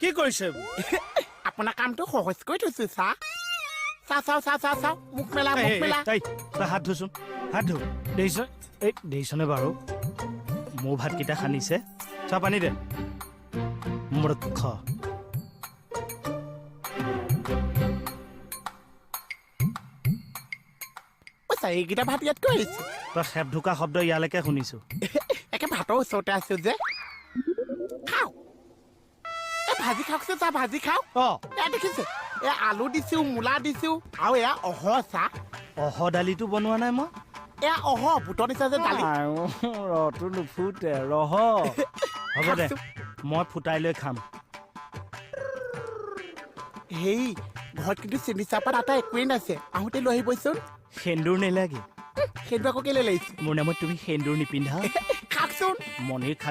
কি কৰিছে আপোনাৰ কামটো সহজ কৰি থৈছো চাহ মুখ মেলা তই হাত ধুচোন হাত ধু দেৰিছনে বাৰু মোৰ ভাতকেইটা সানিছে চাহ পানী দে মূৰ্খ এইকেইটা ভাত ইয়াত কৈ আহিছো তই খেপ ঢুকা শব্দ ইয়ালৈকে শুনিছো একে ভাতৰ ওচৰতে আছো যে খাও ভাজি খাওকচোন চাহ ভাজি খাও এয়া দেখিছে এয়া আলু দিছো মূলা দিছো আৰু এয়া চাহ দালিটো বনোৱা নাই মই এয়া বুটৰ দিছা যে দালি ৰটো নুফুটে ৰহ হ'ব দে মই ফুটাই লৈ খাম হেই ঘৰত কিন্তু চেনি চাহপাত আটা একোৱেই নাছে আহোঁতে লৈ আহিবচোন সেন্দুৰ নেলাগে সেইটো আকৌ কেলে লাগিছে মোৰ নামত তুমি সেন্দুৰ নিপিন্ধা খাওকচোন মনে